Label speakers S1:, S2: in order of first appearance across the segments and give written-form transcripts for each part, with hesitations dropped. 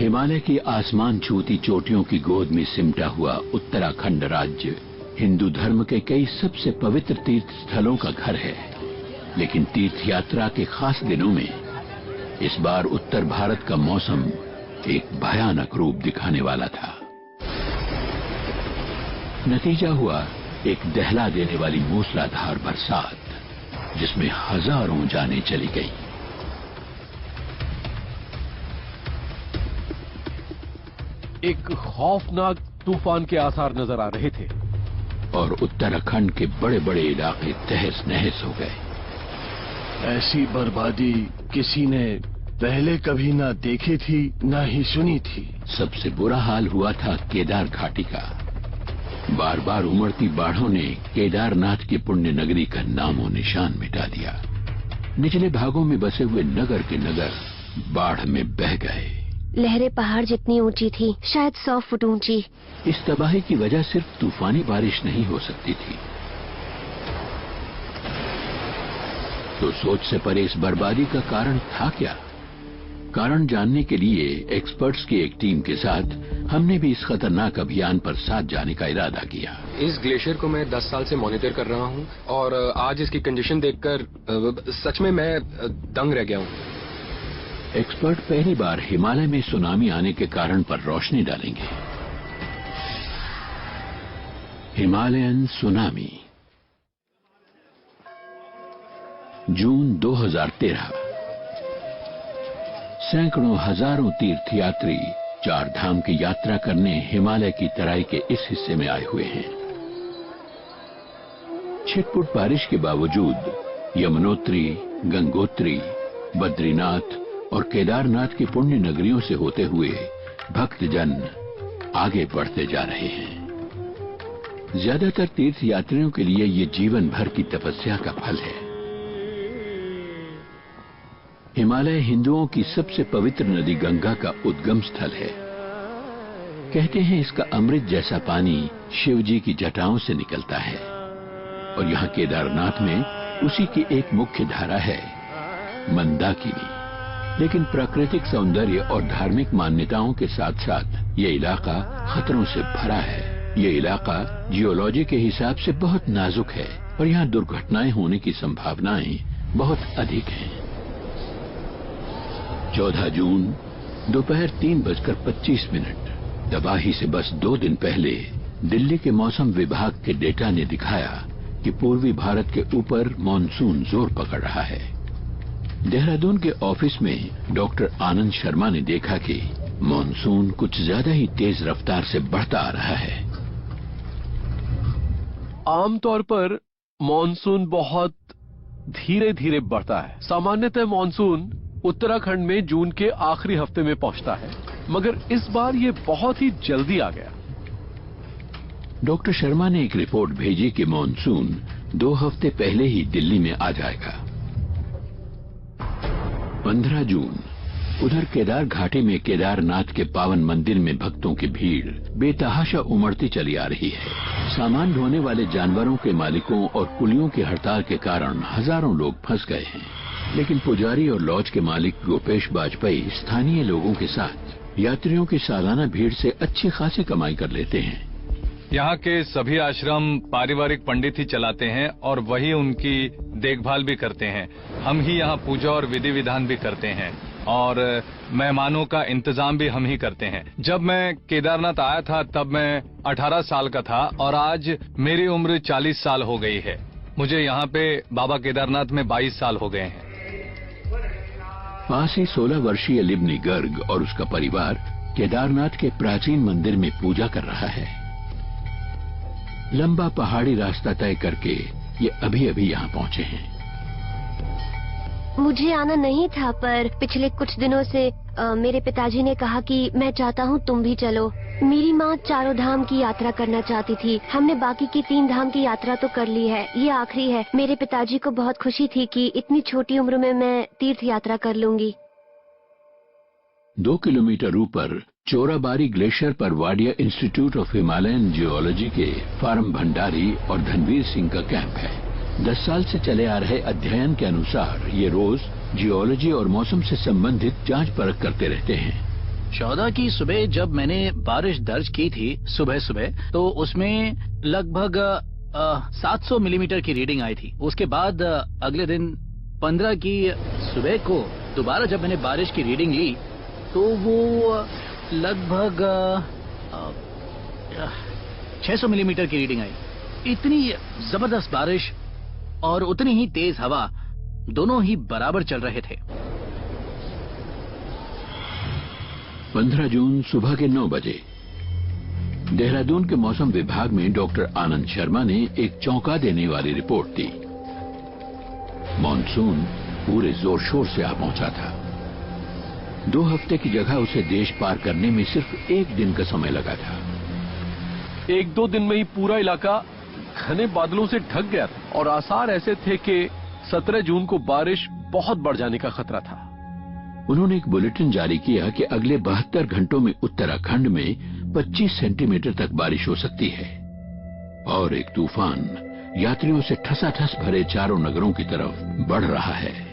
S1: हिमालय की आसमान छूती चोटियों की गोद में सिमटा हुआ उत्तराखंड राज्य हिंदू धर्म के कई सबसे पवित्र तीर्थ स्थलों का घर है। लेकिन तीर्थ यात्रा के खास दिनों में इस बार उत्तर भारत का मौसम एक भयानक रूप दिखाने वाला था। नतीजा हुआ एक दहला देने वाली मूसलाधार बरसात, जिसमें हजारों जानें चली गईं।
S2: एक खौफनाक तूफान के आसार नजर आ रहे थे
S1: और उत्तराखंड के बड़े बड़े इलाके तहस नहस हो गए।
S3: ऐसी बर्बादी किसी ने पहले कभी ना देखी थी, ना ही सुनी थी।
S1: सबसे बुरा हाल हुआ था केदार घाटी का। बार बार उमड़ती बाढ़ों ने केदारनाथ की पुण्य नगरी का नामो निशान मिटा दिया। निचले भागों में बसे हुए नगर के नगर बाढ़ में बह गए।
S4: लहरें पहाड़ जितनी ऊंची थी, शायद 100 फुट ऊंची।
S1: इस तबाही की वजह सिर्फ तूफानी बारिश नहीं हो सकती थी। तो सोच से परे इस बर्बादी का कारण था क्या? कारण जानने के लिए एक्सपर्ट्स की एक टीम के साथ हमने भी इस खतरनाक अभियान पर साथ जाने का इरादा किया।
S5: इस ग्लेशियर को मैं 10 साल से मॉनिटर कर रहा हूं और आज इसकी कंडीशन देखकर सच में मैं दंग रह गया हूं।
S1: एक्सपर्ट पहली बार हिमालय में सुनामी आने के कारण पर रोशनी डालेंगे। Himalayan tsunami. जून 2013। सैकड़ों हजारों तीर्थयात्री 4 धाम की यात्रा करने हिमालय की तराई के इस हिस्से में आए हुए हैं। छिटपुट बारिश के बावजूद यमुनोत्री, गंगोत्री, बद्रीनाथ और केदारनाथ की पुण्य नगरियों से होते हुए भक्तजन आगे बढ़ते जा रहे हैं। ज्यादातर तीर्थ यात्रियों के लिए ये जीवन भर की तपस्या का फल है। हिमालय हिंदुओं की सबसे पवित्र नदी गंगा का उद्गम स्थल है। कहते हैं इसका अमृत जैसा पानी शिव जी की जटाओं से निकलता है और यहाँ केदारनाथ में उसी की एक मुख्य धारा है, मंदाकिनी। लेकिन प्राकृतिक सौंदर्य और धार्मिक मान्यताओं के साथ साथ ये इलाका खतरों से भरा है। ये इलाका जियोलॉजी के हिसाब से बहुत नाजुक है और यहाँ दुर्घटनाएं होने की संभावनाएं बहुत अधिक हैं। 14 जून दोपहर 3:25। तबाही से बस 2 दिन पहले दिल्ली के मौसम विभाग के डेटा ने दिखाया कि पूर्वी भारत के ऊपर मानसून जोर पकड़ रहा है। देहरादून के ऑफिस में डॉक्टर आनंद शर्मा ने देखा कि मानसून कुछ ज्यादा ही तेज रफ्तार से बढ़ता आ रहा है।
S2: आमतौर पर मानसून बहुत धीरे धीरे बढ़ता है। सामान्यतः मानसून उत्तराखंड में जून के आखिरी हफ्ते में पहुंचता है, मगर इस बार ये बहुत ही जल्दी आ गया।
S1: डॉक्टर शर्मा ने एक रिपोर्ट भेजी कि मानसून 2 हफ्ते पहले ही दिल्ली में आ जाएगा। 15 जून उधर केदार घाटी में केदारनाथ के पावन मंदिर में भक्तों की भीड़ बेतहाशा उमड़ती चली आ रही है। सामान ढोने वाले जानवरों के मालिकों और कुलियों की हड़ताल के कारण हजारों लोग फंस गए हैं। लेकिन पुजारी और लॉज के मालिक गोपेश बाजपेयी स्थानीय लोगों के साथ यात्रियों की सालाना भीड़ से अच्छी खासी कमाई कर लेते हैं।
S6: यहाँ के सभी आश्रम पारिवारिक पंडित ही चलाते हैं और वही उनकी देखभाल भी करते हैं। हम ही यहाँ पूजा और विधि विधान भी करते हैं और मेहमानों का इंतजाम भी हम ही करते हैं। जब मैं केदारनाथ आया था तब मैं 18 साल का था और आज मेरी उम्र 40 साल हो गई है। मुझे यहाँ पे बाबा केदारनाथ में 22 साल हो गए हैं।
S1: पास ही 16 वर्षीय लिबनी गर्ग और उसका परिवार केदारनाथ के प्राचीन मंदिर में पूजा कर रहा है। लंबा पहाड़ी रास्ता तय करके ये अभी अभी यहाँ पहुँचे हैं।
S4: मुझे आना नहीं था, पर पिछले कुछ दिनों से मेरे पिताजी ने कहा कि मैं चाहता हूँ तुम भी चलो। मेरी माँ 4 धाम की यात्रा करना चाहती थी। हमने बाकी की 3 धाम की यात्रा तो कर ली है, ये आखिरी है। मेरे पिताजी को बहुत खुशी थी कि इतनी छोटी उम्र में मैं तीर्थ यात्रा कर लूंगी।
S1: 2 किलोमीटर ऊपर चोराबारी ग्लेशियर पर Wadia institute of Himalayan geology के फार्म भंडारी और धनवीर सिंह का कैंप है। 10 साल से चले आ रहे अध्ययन के अनुसार ये रोज जियोलॉजी और मौसम से संबंधित जांच परख करते रहते हैं।
S7: 14 की सुबह जब मैंने बारिश दर्ज की थी सुबह सुबह, तो उसमें लगभग 700 मिलीमीटर की रीडिंग आई थी। उसके बाद अगले दिन 15 की सुबह को दोबारा जब मैंने बारिश की रीडिंग ली तो वो लगभग 600 मिलीमीटर की रीडिंग आई। इतनी जबरदस्त बारिश और उतनी ही तेज हवा दोनों ही बराबर चल रहे थे।
S1: 15 जून सुबह के 9 बजे देहरादून के मौसम विभाग में डॉक्टर आनंद शर्मा ने एक चौंका देने वाली रिपोर्ट दी। मॉनसून पूरे जोर शोर से आ पहुंचा था। 2 हफ्ते की जगह उसे देश पार करने में सिर्फ 1 दिन का समय लगा था।
S2: 1-2 दिन में ही पूरा इलाका घने बादलों से ढक गया था और आसार ऐसे थे कि 17 जून को बारिश बहुत बढ़ जाने का खतरा था।
S1: उन्होंने एक बुलेटिन जारी किया कि अगले 72 घंटों में उत्तराखंड में 25 सेंटीमीटर तक बारिश हो सकती है और एक तूफान यात्रियों से ठसाठस भरे चारों नगरों की तरफ बढ़ रहा है।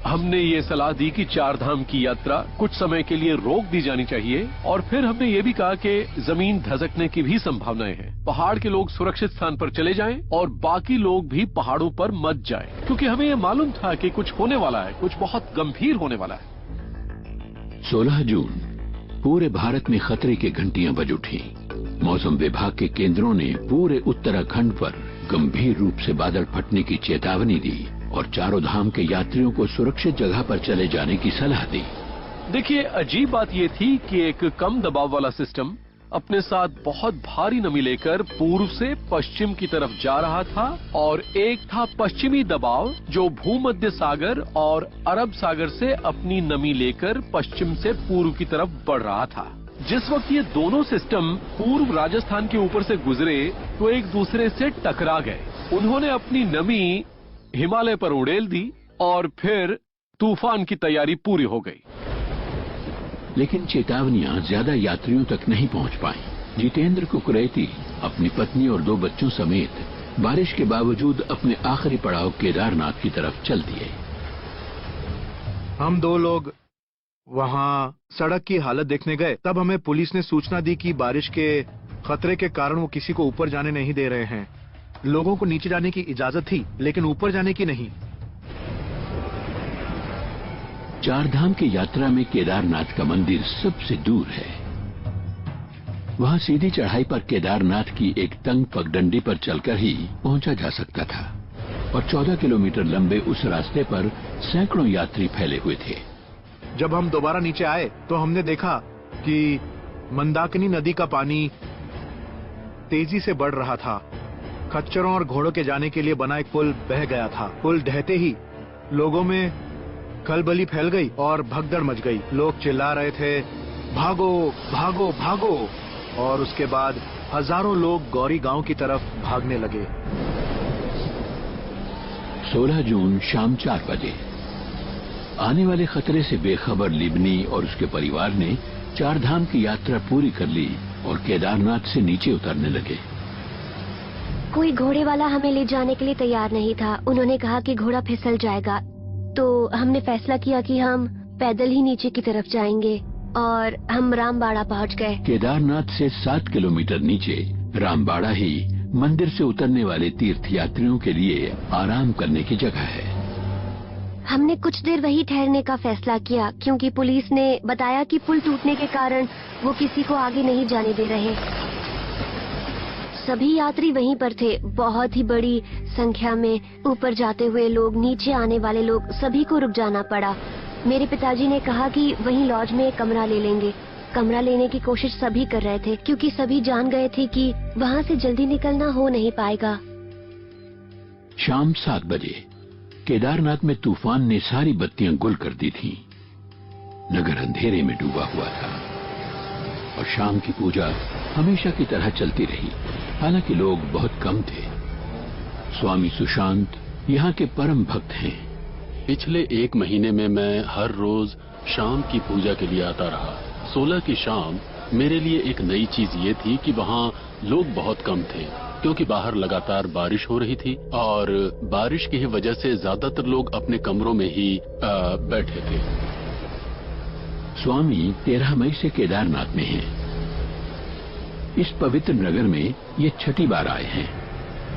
S2: हमने ये सलाह दी कि 4 धाम की यात्रा कुछ समय के लिए रोक दी जानी चाहिए और फिर हमने ये भी कहा कि जमीन धसकने की भी संभावनाएं हैं। पहाड़ के लोग सुरक्षित स्थान पर चले जाएं और बाकी लोग भी पहाड़ों पर मत जाएं, क्योंकि हमें ये मालूम था कि कुछ होने वाला है, कुछ बहुत गंभीर होने वाला है।
S1: 16 जून पूरे भारत में खतरे की घंटियां बज उठी। मौसम विभाग के केंद्रों ने पूरे उत्तराखंड पर गंभीर रूप से बादल फटने की चेतावनी दी और चारों धाम के यात्रियों को सुरक्षित जगह पर चले जाने की सलाह दी।
S2: देखिए, अजीब बात ये थी कि एक कम दबाव वाला सिस्टम अपने साथ बहुत भारी नमी लेकर पूर्व से पश्चिम की तरफ जा रहा था और एक था पश्चिमी दबाव जो भूमध्य सागर और अरब सागर से अपनी नमी लेकर पश्चिम से पूर्व की तरफ बढ़ रहा था। जिस वक्त ये दोनों सिस्टम पूर्व राजस्थान के ऊपर से गुजरे तो एक दूसरे से टकरा गए। उन्होंने अपनी नमी हिमालय पर उड़ेल दी और फिर तूफान की तैयारी पूरी हो गई।
S1: लेकिन चेतावनियां ज्यादा यात्रियों तक नहीं पहुंच पाईं। जितेंद्र कुकरेती अपनी पत्नी और 2 बच्चों समेत बारिश के बावजूद अपने आखिरी पड़ाव केदारनाथ की तरफ चल दिए।
S8: हम 2 लोग वहां सड़क की हालत देखने गए, तब हमें पुलिस ने सूचना दी कि बारिश के खतरे के कारण वो किसी को ऊपर जाने नहीं दे रहे हैं। लोगों को नीचे जाने की इजाजत थी लेकिन ऊपर जाने की नहीं।
S1: 4 धाम की यात्रा में केदारनाथ का मंदिर सबसे दूर है। वहां सीधी चढ़ाई पर केदारनाथ की एक तंग पगडंडी पर चलकर ही पहुंचा जा सकता था और 14 किलोमीटर लंबे उस रास्ते पर सैकड़ों यात्री फैले हुए थे।
S8: जब हम दोबारा नीचे आए तो हमने देखा कि मंदाकिनी नदी का पानी तेजी से बढ़ रहा था। खच्चरों और घोड़ों के जाने के लिए बना एक पुल बह गया था। पुल ढहते ही लोगों में खलबली फैल गई और भगदड़ मच गई। लोग चिल्ला रहे थे, भागो भागो भागो, और उसके बाद हजारों लोग गौरी गांव की तरफ भागने लगे।
S1: 16 जून शाम 4 बजे आने वाले खतरे से बेखबर लिबनी और उसके परिवार ने 4 धाम की यात्रा पूरी कर ली और केदारनाथ से नीचे उतरने लगे।
S4: कोई घोड़े वाला हमें ले जाने के लिए तैयार नहीं था। उन्होंने कहा कि घोड़ा फिसल जाएगा, तो हमने फैसला किया कि हम पैदल ही नीचे की तरफ जाएंगे और हम रामबाड़ा पहुंच गए।
S1: केदारनाथ से 7 किलोमीटर नीचे रामबाड़ा ही मंदिर से उतरने वाले तीर्थयात्रियों के लिए आराम करने की जगह है।
S4: हमने कुछ देर वहीं ठहरने का फैसला किया क्योंकि पुलिस ने बताया कि पुल टूटने के कारण वो किसी को आगे नहीं जाने दे रहे। सभी यात्री वहीं पर थे। बहुत ही बड़ी संख्या में ऊपर जाते हुए लोग, नीचे आने वाले लोग, सभी को रुक जाना पड़ा। मेरे पिताजी ने कहा कि वहीं लॉज में एक कमरा ले लेंगे। कमरा लेने की कोशिश सभी कर रहे थे क्योंकि सभी जान गए थे कि वहां से जल्दी निकलना हो नहीं पाएगा।
S1: शाम 7 बजे केदारनाथ में तूफान ने सारी बत्तियां गुल कर दी थीं। नगर अंधेरे में डूबा हुआ था और शाम की पूजा हमेशा की तरह चलती रही। हालांकि लोग बहुत कम थे। स्वामी सुशांत यहाँ के परम भक्त हैं।
S9: पिछले 1 महीने में मैं हर रोज शाम की पूजा के लिए आता रहा। 16 की शाम मेरे लिए एक नई चीज ये थी कि वहाँ लोग बहुत कम थे क्योंकि बाहर लगातार बारिश हो रही थी और बारिश की वजह से ज्यादातर लोग अपने कमरों में ही बैठे थे।
S1: स्वामी 13 मई से केदारनाथ में हैं। इस पवित्र नगर में ये छठी बार आए हैं।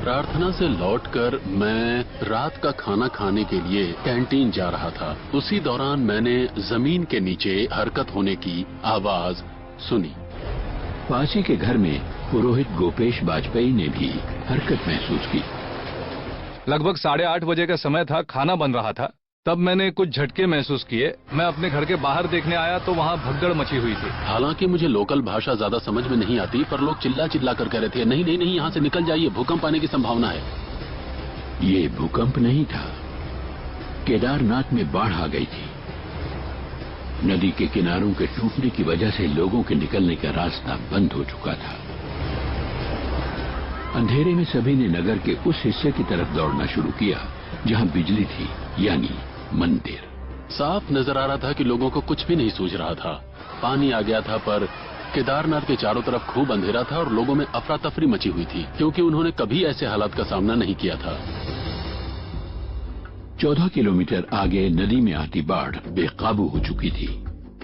S9: प्रार्थना से लौटकर मैं रात का खाना खाने के लिए कैंटीन जा रहा था। उसी दौरान मैंने जमीन के नीचे हरकत होने की आवाज सुनी।
S1: पास ही के घर में पुरोहित गोपेश वाजपेयी ने भी हरकत महसूस की।
S6: लगभग 8:30 बजे का समय था, खाना बन रहा था। तब मैंने कुछ झटके महसूस किए। मैं अपने घर के बाहर देखने आया तो वहाँ भगदड़ मची हुई थी।
S9: हालांकि मुझे लोकल भाषा ज्यादा समझ में नहीं आती, पर लोग चिल्ला चिल्ला कर कह रहे थे, नहीं नहीं नहीं, यहाँ से निकल जाइए, भूकंप आने की संभावना है।
S1: ये भूकंप नहीं था, केदारनाथ में बाढ़ आ गई थी। नदी के किनारों के टूटने की वजह से लोगों के निकलने का रास्ता बंद हो चुका था। अंधेरे में सभी ने नगर के उस हिस्से की तरफ दौड़ना शुरू किया जहां बिजली थी, यानी मंदिर।
S9: साफ नजर आ रहा था कि लोगों को कुछ भी नहीं सूझ रहा था। पानी आ गया था, पर केदारनाथ के चारों तरफ खूब अंधेरा था और लोगों में अफरा तफरी मची हुई थी, क्योंकि उन्होंने कभी ऐसे हालात का सामना नहीं किया था।
S1: 14 किलोमीटर आगे नदी में आती बाढ़ बेकाबू हो चुकी थी।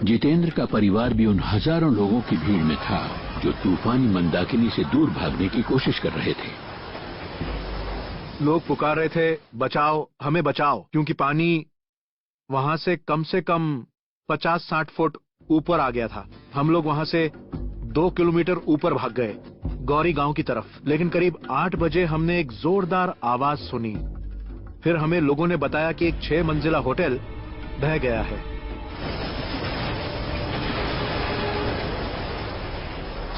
S1: जितेंद्र का परिवार भी उन हजारों लोगों की भीड़ में था जो तूफानी मंदाकिनी से दूर भागने की कोशिश कर रहे थे।
S8: लोग पुकार रहे थे, बचाओ, हमें बचाओ, क्योंकि पानी वहां से कम 50-60 फुट ऊपर आ गया था। हम लोग वहां से 2 किलोमीटर ऊपर भाग गए, गौरी गांव की तरफ। लेकिन करीब 8 बजे हमने एक जोरदार आवाज सुनी। फिर हमें लोगों ने बताया कि एक 6 मंजिला होटल ढह गया है।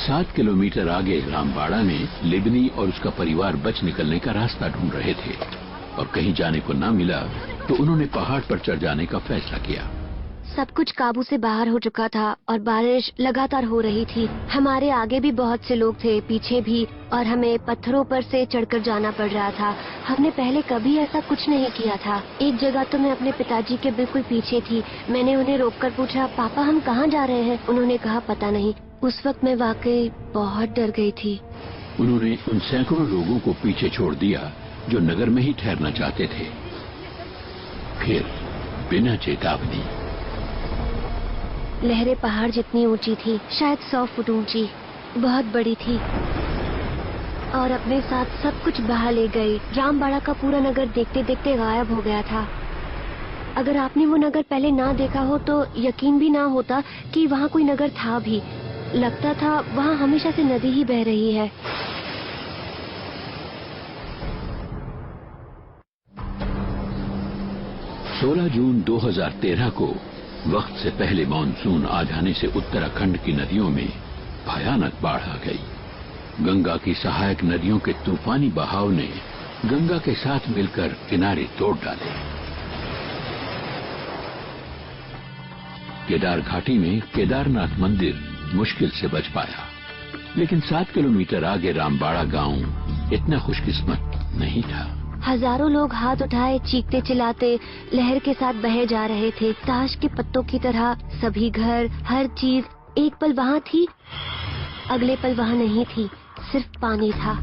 S1: 7 किलोमीटर आगे रामबाड़ा में लिबनी और उसका परिवार बच निकलने का रास्ता ढूंढ रहे थे और कहीं जाने को न मिला तो उन्होंने पहाड़ पर चढ़ जाने का फैसला किया।
S4: सब कुछ काबू से बाहर हो चुका था और बारिश लगातार हो रही थी। हमारे आगे भी बहुत से लोग थे, पीछे भी, और हमें पत्थरों पर से चढ़कर जाना पड़ रहा था। हमने पहले कभी ऐसा कुछ नहीं किया था। एक जगह तो मैं अपने पिताजी के बिल्कुल पीछे थी। मैंने उन्हें रोककर पूछा, पापा हम कहाँ जा रहे हैं? उन्होंने कहा पता नहीं। उस वक्त मैं वाकई बहुत डर गई थी।
S1: उन्होंने उन सैकड़ों लोगों को पीछे छोड़ दिया जो नगर में ही ठहरना चाहते थे। फिर बिना चेतावनी
S4: लहरें पहाड़ जितनी ऊंची थी, शायद 100 फुट ऊंची, बहुत बड़ी थी और अपने साथ सब कुछ बहा ले गई। रामबाड़ा का पूरा नगर देखते देखते गायब हो गया था। अगर आपने वो नगर पहले ना देखा हो तो यकीन भी ना होता कि वहाँ कोई नगर था भी। लगता था वहाँ हमेशा से नदी ही बह रही है।
S1: जून 2013 को वक्त से पहले मानसून आ जाने से उत्तराखंड की नदियों में भयानक बाढ़ आ गई। गंगा की सहायक नदियों के तूफानी बहाव ने गंगा के साथ मिलकर किनारे तोड़ डाले। केदार घाटी में केदारनाथ मंदिर मुश्किल से बच पाया, लेकिन 7 किलोमीटर आगे रामबाड़ा गांव इतना खुशकिस्मत नहीं था।
S4: हजारों लोग हाथ उठाए, चीखते चिल्लाते लहर के साथ बहे जा रहे थे। ताश के पत्तों की तरह सभी घर, हर चीज एक पल वहाँ थी, अगले पल वहाँ नहीं थी, सिर्फ पानी था।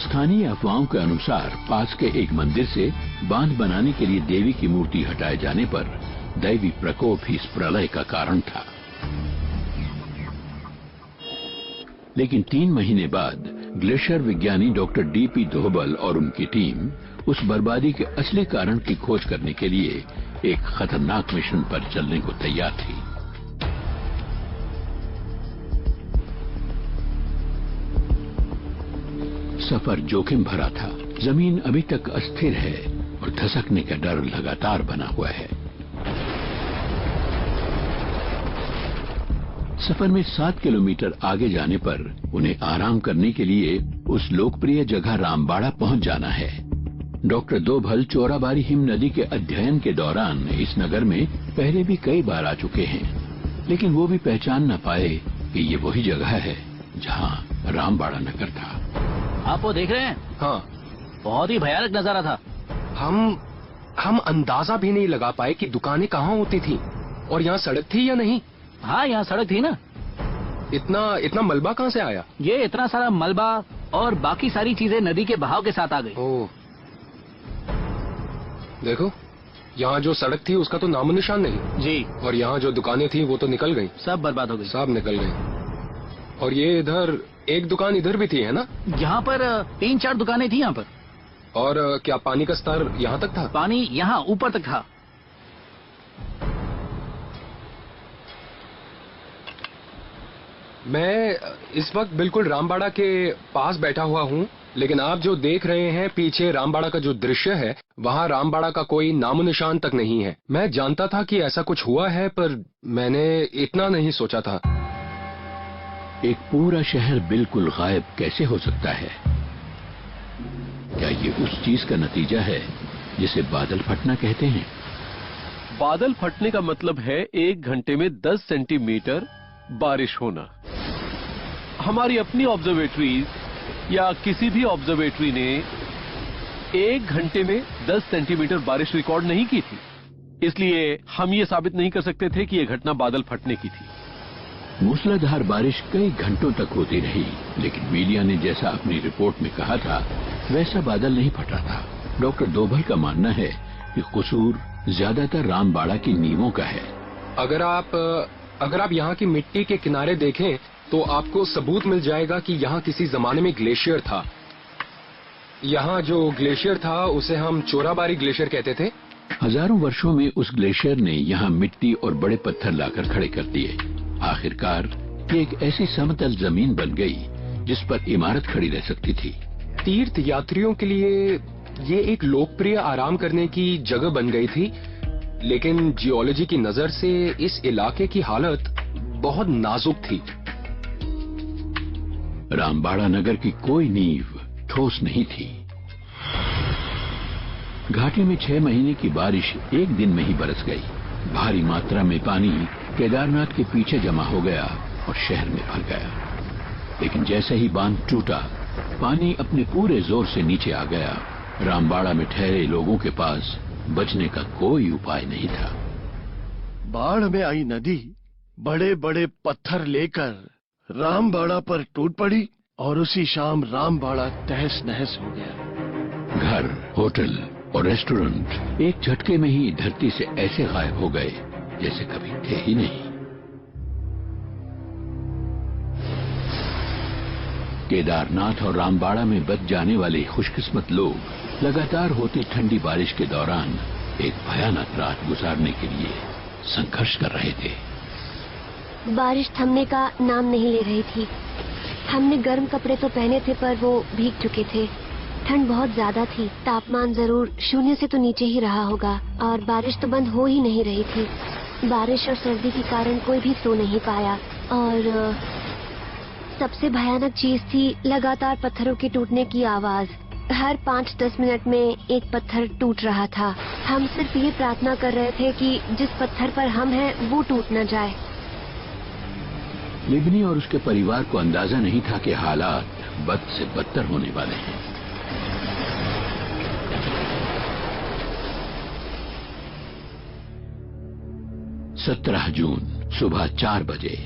S1: स्थानीय अफवाहों के अनुसार पास के एक मंदिर से बांध बनाने के लिए देवी की मूर्ति हटाए जाने पर दैवी प्रकोप ही इस प्रलय का कारण था। लेकिन 3 महीने बाद ग्लेशियर विज्ञानी डॉक्टर डीपी दोहबल और उनकी टीम उस बर्बादी के असली कारण की खोज करने के लिए एक खतरनाक मिशन पर चलने को तैयार थी। सफर जोखिम भरा था। जमीन अभी तक अस्थिर है और धसकने का डर लगातार बना हुआ है। सफर में 7 किलोमीटर आगे जाने पर उन्हें आराम करने के लिए उस लोकप्रिय जगह रामबाड़ा पहुंच जाना है। डॉक्टर दोभल चोराबारी हिम नदी के अध्ययन के दौरान इस नगर में पहले भी कई बार आ चुके हैं, लेकिन वो भी पहचान न पाए कि ये वही जगह है जहां रामबाड़ा नगर था।
S7: आप वो देख रहे हैं?
S5: हाँ,
S7: बहुत ही भयानक नजारा था।
S5: हम अंदाजा भी नहीं लगा पाए कि दुकानें कहाँ होती थी और यहाँ सड़क थी या नहीं।
S7: हाँ, यहाँ सड़क थी ना।
S5: इतना मलबा कहाँ से आया?
S7: ये इतना सारा मलबा और बाकी सारी चीजें नदी के बहाव के साथ आ गई।
S5: ओह, देखो यहाँ जो सड़क थी उसका तो नामो निशान नहीं।
S7: जी।
S5: और यहाँ जो दुकानें थी वो तो निकल गई।
S7: सब बर्बाद हो गई।
S5: सब निकल गई। और ये इधर एक दुकान इधर भी थी, है ना?
S7: यहाँ पर 3-4 दुकानें थी यहाँ पर।
S5: और क्या पानी का स्तर यहाँ तक था?
S7: पानी यहाँ ऊपर तक था।
S5: मैं इस वक्त बिल्कुल रामबाड़ा के पास बैठा हुआ हूँ, लेकिन आप जो देख रहे हैं पीछे रामबाड़ा का जो दृश्य है, वहाँ रामबाड़ा का कोई नामो निशान तक नहीं है। मैं जानता था कि ऐसा कुछ हुआ है, पर मैंने इतना नहीं सोचा था।
S1: एक पूरा शहर बिल्कुल गायब कैसे हो सकता है? क्या ये उस चीज का नतीजा है जिसे बादल फटना कहते हैं?
S2: बादल फटने का मतलब है 1 घंटे में 10 सेंटीमीटर बारिश होना। हमारी अपनी ऑब्जर्वेटरीज या किसी भी ऑब्जर्वेटरी ने 1 घंटे में 10 सेंटीमीटर बारिश रिकॉर्ड नहीं की थी, इसलिए हम ये साबित नहीं कर सकते थे कि यह घटना बादल फटने की थी।
S1: मूसलाधार बारिश कई घंटों तक होती रही, लेकिन मीडिया ने जैसा अपनी रिपोर्ट में कहा था वैसा बादल नहीं फटा था। डॉक्टर दोभल का मानना है कि कसूर ज्यादातर रामबाड़ा की नींवों का है।
S5: अगर आप यहाँ की मिट्टी के किनारे देखें तो आपको सबूत मिल जाएगा कि यहाँ किसी जमाने में ग्लेशियर था। यहाँ जो ग्लेशियर था उसे हम चोराबारी ग्लेशियर कहते थे।
S1: हजारों वर्षों में उस ग्लेशियर ने यहाँ मिट्टी और बड़े पत्थर लाकर खड़े कर दिए। आखिरकार ये एक ऐसी समतल जमीन बन गई जिस पर इमारत खड़ी रह सकती थी।
S5: तीर्थ यात्रियों के लिए ये एक लोकप्रिय आराम करने की जगह बन गई थी, लेकिन जियोलॉजी की नजर से इस इलाके की हालत बहुत नाजुक थी।
S1: रामबाड़ा नगर की कोई नींव ठोस नहीं थी। घाटी में 6 महीने की बारिश एक दिन में ही बरस गई। भारी मात्रा में पानी केदारनाथ के पीछे जमा हो गया और शहर में भर गया। लेकिन जैसे ही बांध टूटा, पानी अपने पूरे जोर से नीचे आ गया। रामबाड़ा में ठहरे लोगों के पास बचने का कोई उपाय नहीं था।
S3: बाढ़ में आई नदी बड़े बड़े पत्थर लेकर रामबाड़ा पर टूट पड़ी और उसी शाम रामबाड़ा तहस नहस हो गया।
S1: घर, होटल और रेस्टोरेंट एक झटके में ही धरती से ऐसे गायब हो गए जैसे कभी थे ही नहीं। केदारनाथ और रामबाड़ा में बच जाने वाले खुशकिस्मत लोग लगातार होती ठंडी बारिश के दौरान एक भयानक रात गुजारने के लिए संघर्ष कर रहे थे।
S4: बारिश थमने का नाम नहीं ले रही थी। हमने गर्म कपड़े तो पहने थे पर वो भीग चुके थे। ठंड बहुत ज्यादा थी। तापमान जरूर 0 से तो नीचे ही रहा होगा और बारिश तो बंद हो ही नहीं रही थी। बारिश और सर्दी के कारण कोई भी सो नहीं पाया और सबसे भयानक चीज थी लगातार पत्थरों के टूटने की आवाज। हर 5-10 मिनट में एक पत्थर टूट रहा था। हम सिर्फ ये प्रार्थना कर रहे थे कि जिस पत्थर पर हम हैं वो टूट न जाए।
S1: लिबनी और उसके परिवार को अंदाजा नहीं था कि हालात बद से बदतर होने वाले हैं। जून सुबह 4 बजे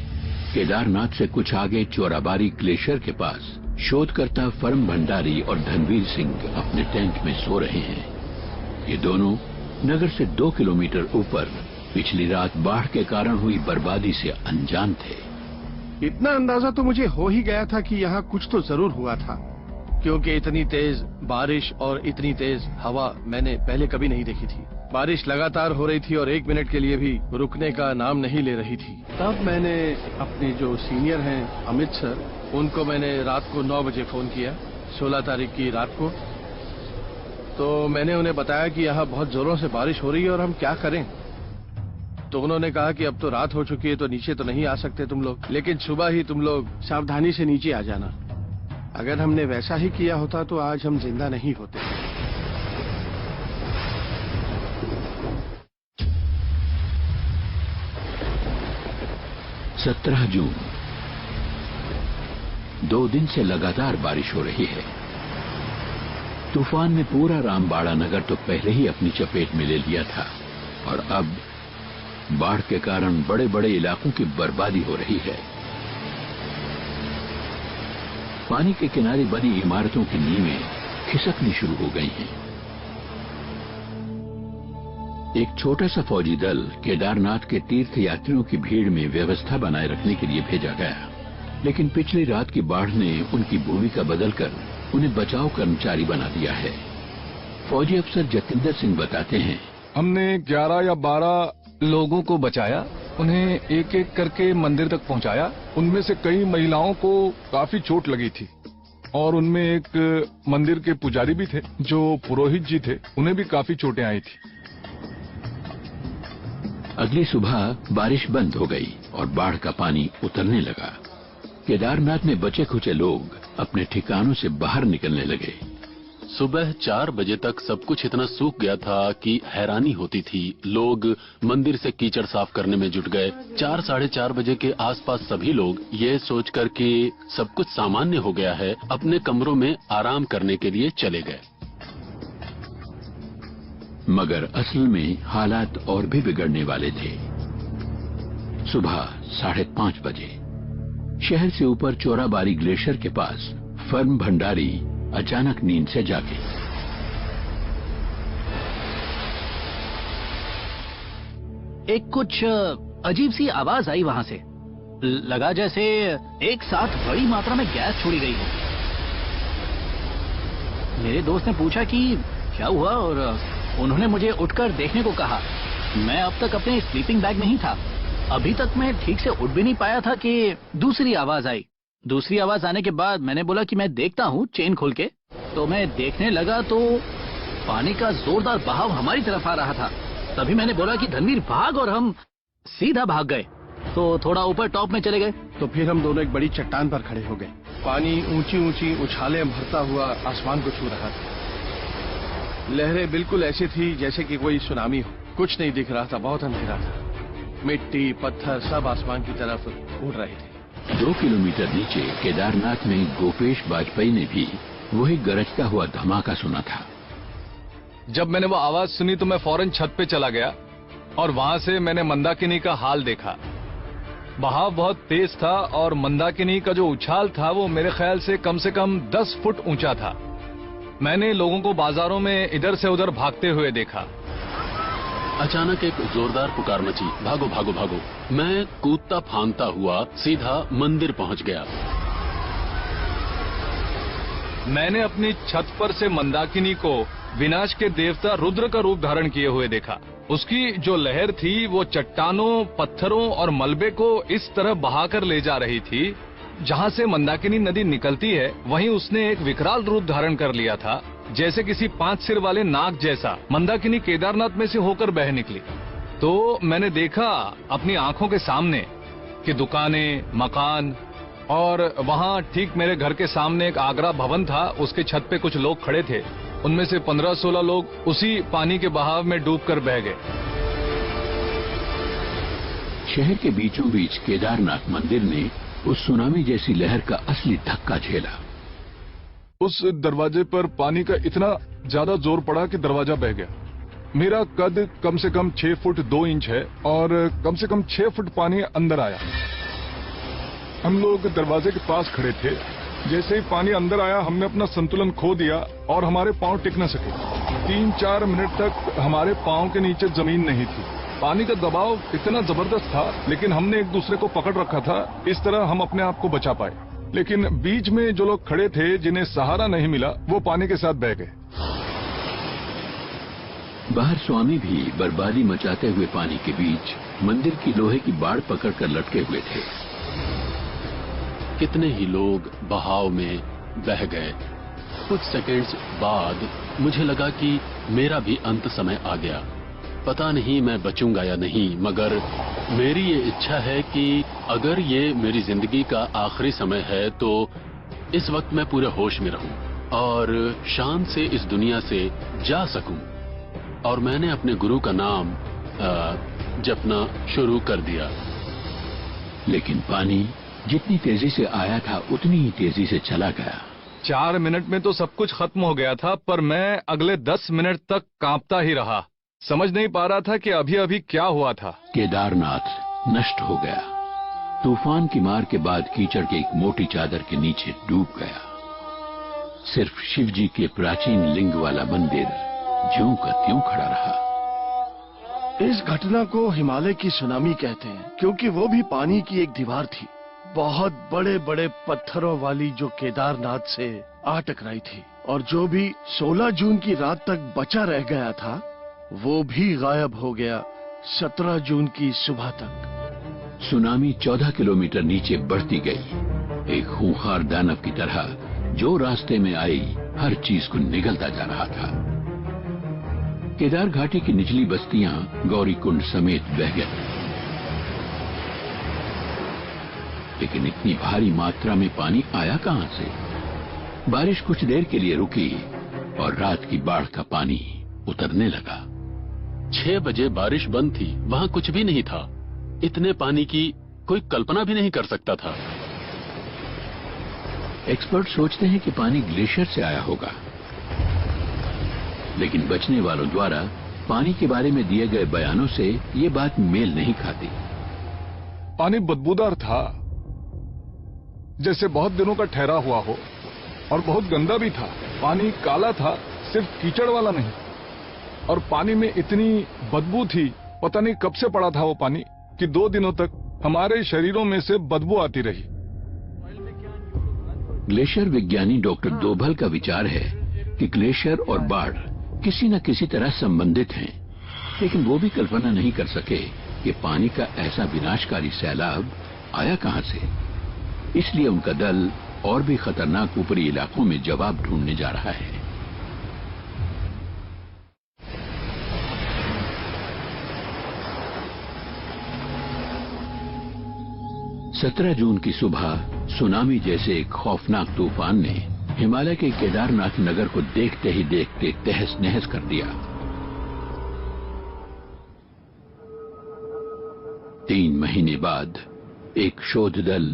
S1: केदारनाथ से कुछ आगे चोराबारी ग्लेशियर के पास शोधकर्ता फर्म भंडारी और धनवीर सिंह अपने टेंट में सो रहे हैं। ये दोनों नगर से 2 किलोमीटर ऊपर पिछली रात बाढ़ के कारण हुई बर्बादी से अनजान थे।
S3: इतना अंदाजा तो मुझे हो ही गया था कि यहाँ कुछ तो जरूर हुआ था, क्योंकि इतनी तेज बारिश और इतनी तेज हवा मैंने पहले कभी नहीं देखी थी। बारिश लगातार हो रही थी और 1 मिनट के लिए भी रुकने का नाम नहीं ले रही थी। तब मैंने अपने जो सीनियर हैं अमित सर, उनको मैंने रात को 9 बजे फोन किया, 16 तारीख की रात को। तो मैंने उन्हें बताया कि यहाँ बहुत जोरों से बारिश हो रही है और हम क्या करें। तो उन्होंने कहा कि अब तो रात हो चुकी है तो नीचे तो नहीं आ सकते तुम लोग, लेकिन सुबह ही तुम लोग सावधानी से नीचे आ जाना। अगर हमने वैसा ही किया होता तो आज हम जिंदा नहीं होते।
S1: 17 जून 2 दिन से लगातार बारिश हो रही है। तूफान ने पूरा रामबाड़ा नगर तो पहले ही अपनी चपेट में ले लिया था और अब बाढ़ के कारण बड़े बड़े इलाकों की बर्बादी हो रही है। पानी के किनारे बनी इमारतों की नींवें खिसकनी शुरू हो गई हैं। एक छोटा सा फौजी दल केदारनाथ के तीर्थ यात्रियों की भीड़ में व्यवस्था बनाए रखने के लिए भेजा गया, लेकिन पिछली रात की बाढ़ ने उनकी भूमिका बदलकर उन्हें बचाव कर्मचारी बना दिया है। फौजी अफसर जतिंदर सिंह बताते हैं,
S6: हमने 11 या 12 लोगों को बचाया, उन्हें एक एक करके मंदिर तक पहुंचाया। उनमें से कई महिलाओं को काफी चोट लगी थी और उनमें एक मंदिर के पुजारी भी थे जो पुरोहित जी थे, उन्हें भी काफी चोटें आई थी।
S1: अगली सुबह बारिश बंद हो गई और बाढ़ का पानी उतरने लगा। केदारनाथ में बचे खुचे लोग अपने ठिकानों से बाहर निकलने लगे।
S9: सुबह 4 बजे तक सब कुछ इतना सूख गया था कि हैरानी होती थी। लोग मंदिर से कीचड़ साफ करने में जुट गए। 4 साढ़े 4 बजे के आसपास सभी लोग ये सोचकर कि सब कुछ सामान्य हो गया है, अपने कमरों में आराम करने के लिए चले गए।
S1: मगर असल में हालात और भी बिगड़ने वाले थे। सुबह 5:30 बजे शहर से ऊपर चोराबारी ग्लेशियर के पास फर्म भंडारी अचानक नींद से जागे।
S7: एक कुछ अजीब सी आवाज आई वहां से। लगा जैसे एक साथ बड़ी मात्रा में गैस छोड़ी गई हो। मेरे दोस्त ने पूछा कि क्या हुआ और उन्होंने मुझे उठकर देखने को कहा। मैं अब तक अपने स्लीपिंग बैग में ही था। अभी तक मैं ठीक से उठ भी नहीं पाया था कि दूसरी आवाज आई। दूसरी आवाज आने के बाद मैंने बोला कि मैं देखता हूँ चेन खोल के। तो मैं देखने लगा तो पानी का जोरदार बहाव हमारी तरफ आ रहा था। तभी मैंने बोला कि धनवीर भाग, और हम सीधा भाग गए। तो थोड़ा ऊपर टॉप में चले गए
S3: तो फिर हम दोनों एक बड़ी चट्टान पर खड़े हो गए। पानी ऊंची ऊंची उछालें भरता हुआ आसमान को छू रहा था। लहरें बिल्कुल ऐसी थी जैसे कि कोई सुनामी हो। कुछ नहीं दिख रहा था, बहुत अंधेरा था। मिट्टी पत्थर सब आसमान की तरफ उड़ रहे थे।
S1: 2 किलोमीटर नीचे केदारनाथ में गोपेश बाजपेयी ने भी वही गरजता हुआ धमाका सुना था।
S6: जब मैंने वो आवाज सुनी तो मैं फौरन छत पे चला गया और वहां से मैंने मंदाकिनी का हाल देखा। बहाव बहुत तेज था और मंदाकिनी का जो उछाल था वो मेरे ख्याल से कम 10 फुट ऊंचा था। मैंने लोगों को बाजारों में इधर से उधर भागते हुए देखा।
S9: अचानक एक जोरदार पुकार मची, भागो भागो भागो। मैं कूदता फांदता हुआ सीधा मंदिर पहुंच गया।
S6: मैंने अपनी छत पर से मंदाकिनी को विनाश के देवता रुद्र का रूप धारण किए हुए देखा। उसकी जो लहर थी वो चट्टानों, पत्थरों और मलबे को इस तरह बहाकर ले जा रही थी। जहां से मंदाकिनी नदी निकलती है वहीं उसने एक विकराल रूप धारण कर लिया था, जैसे किसी 5 सिर वाले नाग जैसा। मंदाकिनी केदारनाथ में से होकर बह निकली। तो मैंने देखा अपनी आंखों के सामने कि दुकानें, मकान, और वहां ठीक मेरे घर के सामने एक आगरा भवन था। उसके छत पे कुछ लोग खड़े थे। उनमें से 15-16 लोग उसी पानी के बहाव में डूबकर बह गए।
S1: शहर के बीचों बीच केदारनाथ मंदिर ने उस सुनामी जैसी लहर का असली धक्का झेला।
S6: उस दरवाजे पर पानी का इतना ज्यादा जोर पड़ा कि दरवाजा बह गया। मेरा कद कम से कम 6 फुट 2 इंच है और कम से कम 6 फुट पानी अंदर आया। हम लोग दरवाजे के पास खड़े थे। जैसे ही पानी अंदर आया हमने अपना संतुलन खो दिया और हमारे पांव टिक न सके। 3-4 मिनट तक हमारे पांव के नीचे जमीन नहीं थी। पानी का दबाव इतना जबरदस्त था, लेकिन हमने एक दूसरे को पकड़ रखा था। इस तरह हम अपने आप को बचा पाए। लेकिन बीच में जो लोग खड़े थे जिन्हें सहारा नहीं मिला वो पानी के साथ बह गए।
S1: बाहर स्वामी भी बर्बादी मचाते हुए पानी के बीच मंदिर की लोहे की बाड़ पकड़कर लटके हुए थे।
S9: कितने ही लोग बहाव में बह गए। कुछ सेकंड्स बाद मुझे लगा कि मेरा भी अंत समय आ गया। पता नहीं मैं बचूंगा या नहीं, मगर मेरी ये इच्छा है कि अगर ये मेरी जिंदगी का आखिरी समय है तो इस वक्त मैं पूरे होश में रहूं और शान से इस दुनिया से जा सकूं। और मैंने अपने गुरु का नाम जपना शुरू कर दिया।
S1: लेकिन पानी जितनी तेजी से आया था उतनी ही तेजी से चला गया।
S6: 4 मिनट में तो सब कुछ खत्म हो गया था, पर मैं अगले 10 मिनट तक कांपता ही रहा। समझ नहीं पा रहा था कि अभी अभी क्या हुआ था।
S1: केदारनाथ नष्ट हो गया। तूफान की मार के बाद कीचड़ के एक मोटी चादर के नीचे डूब गया। सिर्फ शिव जी के प्राचीन लिंग वाला मंदिर ज्यों का त्यों खड़ा रहा।
S3: इस घटना को हिमालय की सुनामी कहते हैं, क्योंकि वो भी पानी की एक दीवार थी, बहुत बड़े बड़े पत्थरों वाली, जो केदारनाथ से आ टकराई थी। और जो भी 16 जून की रात तक बचा रह गया था, वो भी गायब हो गया 17 जून की सुबह तक।
S1: सुनामी 14 किलोमीटर नीचे बढ़ती गई, एक खूंखार दानव की तरह जो रास्ते में आई हर चीज को निगलता जा रहा था। केदार घाटी की निचली बस्तियां गौरीकुंड समेत बह गई, लेकिन इतनी भारी मात्रा में पानी आया कहां से? बारिश कुछ देर के लिए रुकी और रात की बाढ़ का पानी उतरने लगा।
S9: 6 बजे बारिश बंद थी, वहां कुछ भी नहीं था। इतने पानी की कोई कल्पना भी नहीं कर सकता था।
S1: एक्सपर्ट सोचते हैं कि पानी ग्लेशियर से आया होगा, लेकिन बचने वालों द्वारा पानी के बारे में दिए गए बयानों से ये बात मेल नहीं खाती।
S10: पानी बदबूदार था, जैसे बहुत दिनों का ठहरा हुआ हो, और बहुत गंदा भी था। पानी काला था, सिर्फ कीचड़ वाला नहीं। और पानी में इतनी बदबू थी, पता नहीं कब से पड़ा था वो पानी, कि 2 दिनों तक हमारे शरीरों में से बदबू आती रही।
S1: ग्लेशियर विज्ञानी डॉक्टर दोभल का विचार है कि ग्लेशियर और बाढ़ किसी न किसी तरह संबंधित हैं, लेकिन वो भी कल्पना नहीं कर सके कि पानी का ऐसा विनाशकारी सैलाब आया कहां से। इसलिए उनका दल और भी खतरनाक ऊपरी इलाकों में जवाब ढूंढने जा रहा है। सत्रह जून की सुबह सुनामी जैसे एक खौफनाक तूफान ने हिमालय के केदारनाथ नगर को देखते ही देखते तहस नहस कर दिया। 3 महीने बाद एक शोध दल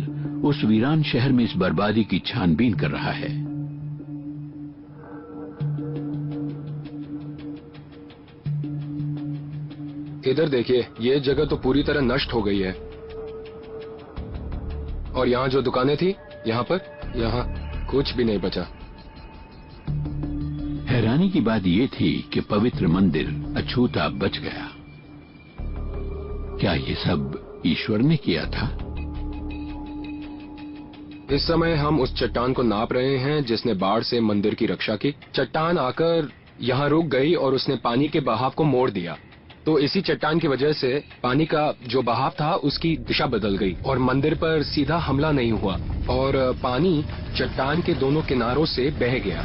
S1: उस वीरान शहर में इस बर्बादी की छानबीन कर रहा है।
S5: इधर देखिए, ये जगह तो पूरी तरह नष्ट हो गई है। और यहाँ जो दुकानें थी, यहाँ कुछ भी नहीं बचा।
S1: हैरानी की बात यह थी कि पवित्र मंदिर अछूता बच गया। क्या ये सब ईश्वर ने किया था?
S5: इस समय हम उस चट्टान को नाप रहे हैं जिसने बाढ़ से मंदिर की रक्षा की। चट्टान आकर यहाँ रुक गई और उसने पानी के बहाव को मोड़ दिया। तो इसी चट्टान की वजह से पानी का जो बहाव था उसकी दिशा बदल गई और मंदिर पर सीधा हमला नहीं हुआ और पानी चट्टान के दोनों किनारों से बह गया।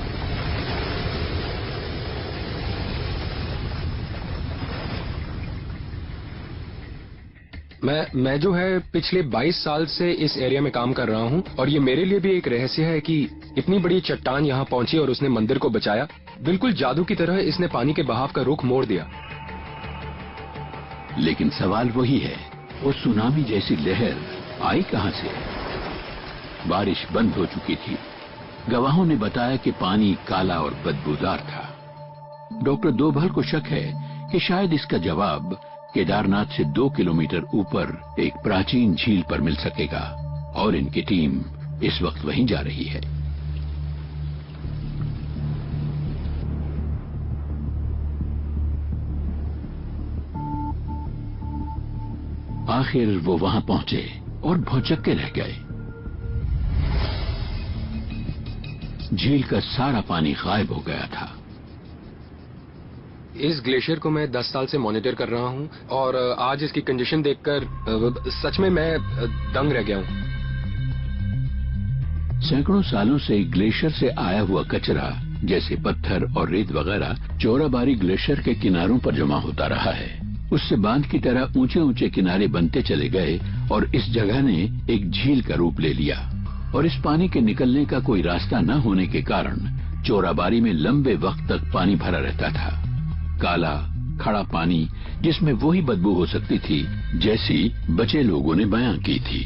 S5: मैं जो है पिछले 22 साल से इस एरिया में काम कर रहा हूँ और ये मेरे लिए भी एक रहस्य है कि इतनी बड़ी चट्टान यहाँ पहुंची और उसने मंदिर को बचाया। बिल्कुल जादू की तरह इसने पानी के बहाव का रुख मोड़ दिया।
S1: लेकिन सवाल वही है, वो सुनामी जैसी लहर आई कहां से? बारिश बंद हो चुकी थी। गवाहों ने बताया कि पानी काला और बदबूदार था। डॉक्टर दोभल को शक है कि शायद इसका जवाब केदारनाथ से 2 किलोमीटर ऊपर एक प्राचीन झील पर मिल सकेगा और इनकी टीम इस वक्त वहीं जा रही है। आखिर वो वहां पहुंचे और भौचक्के रह गए। झील का सारा पानी गायब हो गया था।
S5: इस ग्लेशियर को मैं 10 साल से मॉनिटर कर रहा हूं और आज इसकी कंडीशन देखकर सच में मैं दंग रह गया हूं।
S1: सैकड़ों सालों से ग्लेशियर से आया हुआ कचरा जैसे पत्थर और रेत वगैरह चोराबारी ग्लेशियर के किनारों पर जमा होता रहा है। उससे बांध की तरह ऊंचे ऊंचे किनारे बनते चले गए और इस जगह ने एक झील का रूप ले लिया। और इस पानी के निकलने का कोई रास्ता न होने के कारण चोराबारी में लंबे वक्त तक पानी भरा रहता था। काला खड़ा पानी जिसमें वही बदबू हो सकती थी जैसी बचे लोगों ने बयां की थी।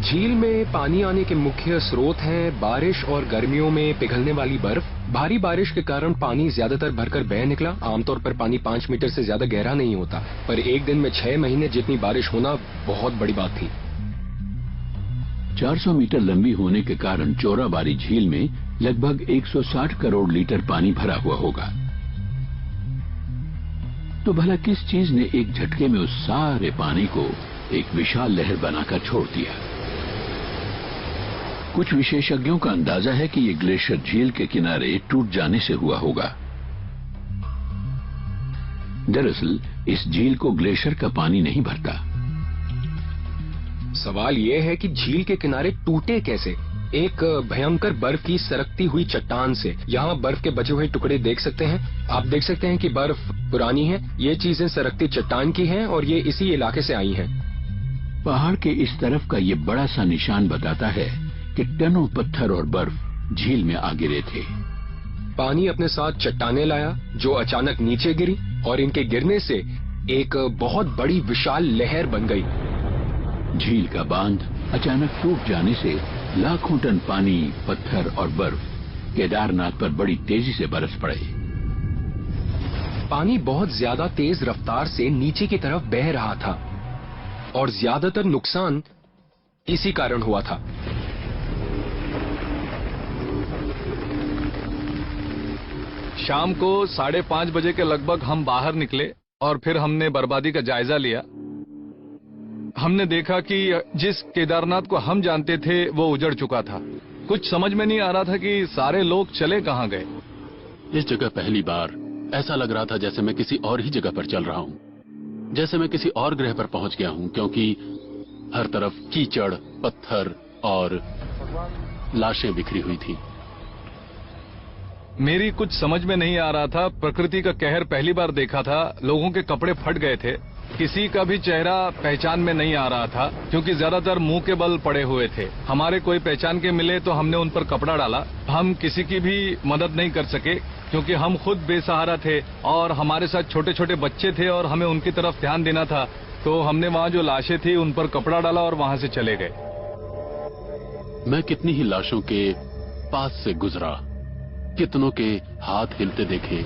S5: झील में पानी आने के मुख्य स्रोत हैं बारिश और गर्मियों में पिघलने वाली बर्फ। भारी बारिश के कारण पानी ज्यादातर भरकर बह निकला। आमतौर पर पानी 5 मीटर से ज्यादा गहरा नहीं होता, पर एक दिन में 6 महीने जितनी बारिश होना बहुत बड़ी बात थी।
S1: 400 मीटर लंबी होने के कारण चोराबारी झील में लगभग 160 करोड़ लीटर पानी भरा हुआ होगा। तो भला किस चीज ने एक झटके में उस सारे पानी को एक विशाल लहर बनाकर छोड़ दिया। कुछ विशेषज्ञों का अंदाजा है कि ये ग्लेशियर झील के किनारे टूट जाने से हुआ होगा। दरअसल इस झील को ग्लेशियर का पानी नहीं भरता।
S5: सवाल यह है कि झील के किनारे टूटे कैसे? एक भयंकर बर्फ की सरकती हुई चट्टान से। यहाँ बर्फ के बचे हुए टुकड़े देख सकते हैं। आप देख सकते हैं कि बर्फ पुरानी है। ये चीजें सरकती चट्टान की हैं और ये इसी इलाके से आई हैं।
S1: पहाड़ के इस तरफ का ये बड़ा सा निशान बताता है कि टनों पत्थर और बर्फ झील में आ गिरे थे।
S5: पानी अपने साथ चट्टानें लाया जो अचानक नीचे गिरी और इनके गिरने से एक बहुत बड़ी विशाल लहर बन गई।
S1: झील का बांध अचानक टूट जाने से लाखों टन पानी, पत्थर और बर्फ केदारनाथ पर बड़ी तेजी से बरस पड़े।
S5: पानी बहुत ज्यादा तेज रफ्तार से नीचे की तरफ बह रहा था और ज्यादातर नुकसान इसी कारण हुआ था।
S6: शाम को 5:30 बजे के लगभग हम बाहर निकले और फिर हमने बर्बादी का जायजा लिया। हमने देखा कि जिस केदारनाथ को हम जानते थे वो उजड़ चुका था। कुछ समझ में नहीं आ रहा था कि सारे लोग चले कहां गए।
S9: इस जगह पहली बार ऐसा लग रहा था जैसे मैं किसी और ही जगह पर चल रहा हूं, जैसे मैं किसी और ग्रह पर पहुंच गया हूं, क्योंकि हर तरफ कीचड़, पत्थर और लाशें बिखरी हुई थी।
S6: मेरी कुछ समझ में नहीं आ रहा था। प्रकृति का कहर पहली बार देखा था। लोगों के कपड़े फट गए थे। किसी का भी चेहरा पहचान में नहीं आ रहा था क्योंकि ज्यादातर मुंह के बल पड़े हुए थे। हमारे कोई पहचान के मिले तो हमने उन पर कपड़ा डाला। हम किसी की भी मदद नहीं कर सके क्योंकि हम खुद बेसहारा थे और हमारे साथ छोटे छोटे बच्चे थे और हमें उनकी तरफ ध्यान देना था। तो हमने वहाँ जो लाशें थी उन पर कपड़ा डाला और वहाँ से चले गए।
S9: मैं कितनी ही लाशों के पास से गुजरा, कितनों के हाथ हिलते देखे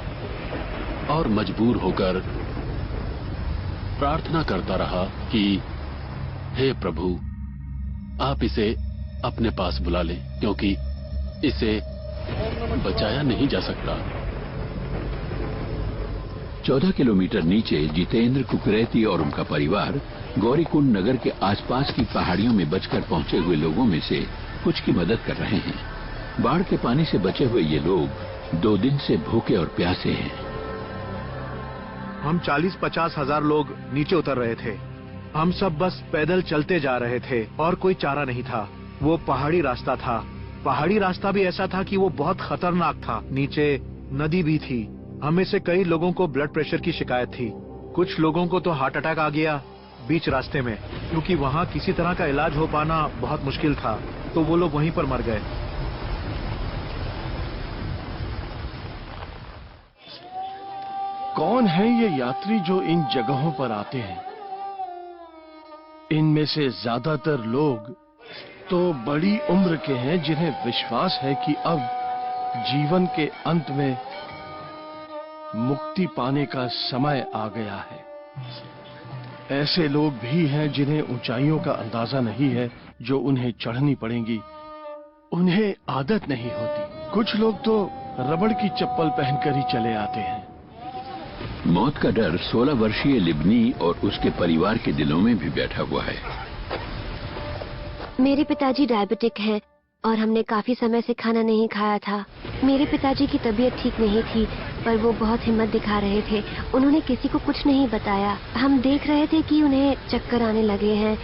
S9: और मजबूर होकर प्रार्थना करता रहा कि हे प्रभु, आप इसे अपने पास बुला लें क्योंकि इसे बचाया नहीं जा सकता।
S1: 14 किलोमीटर नीचे जितेंद्र कुकरेती और उनका परिवार गौरीकुंड नगर के आसपास की पहाड़ियों में बचकर पहुंचे हुए लोगों में से कुछ की मदद कर रहे हैं। बाढ़ के पानी से बचे हुए ये लोग 2 दिन से भूखे और प्यासे हैं।
S8: हम 40-50 हजार लोग नीचे उतर रहे थे। हम सब बस पैदल चलते जा रहे थे और कोई चारा नहीं था। वो पहाड़ी रास्ता था। पहाड़ी रास्ता भी ऐसा था कि वो बहुत खतरनाक था। नीचे नदी भी थी। हमें से कई लोगों को ब्लड प्रेशर की शिकायत थी। कुछ लोगों को तो हार्ट अटैक आ गया बीच रास्ते में, क्योंकि वहाँ किसी तरह का इलाज हो पाना बहुत मुश्किल था, तो वो लोग वहीं पर मर गए।
S3: कौन है ये यात्री जो इन जगहों पर आते हैं? इनमें से ज्यादातर लोग तो बड़ी उम्र के हैं जिन्हें विश्वास है कि अब जीवन के अंत में मुक्ति पाने का समय आ गया है। ऐसे लोग भी हैं जिन्हें ऊंचाइयों का अंदाजा नहीं है जो उन्हें चढ़नी पड़ेंगी। उन्हें आदत नहीं होती। कुछ लोग तो रबड़ की चप्पल पहनकर ही चले आते हैं।
S1: मौत का डर 16 वर्षीय लिबनी और उसके परिवार के दिलों में भी बैठा हुआ है।
S4: मेरे पिताजी डायबिटिक हैं और हमने काफी समय से खाना नहीं खाया था। मेरे पिताजी की तबीयत ठीक नहीं थी, पर वो बहुत हिम्मत दिखा रहे थे। उन्होंने किसी को कुछ नहीं बताया। हम देख रहे थे कि उन्हें चक्कर आने लगे हैं।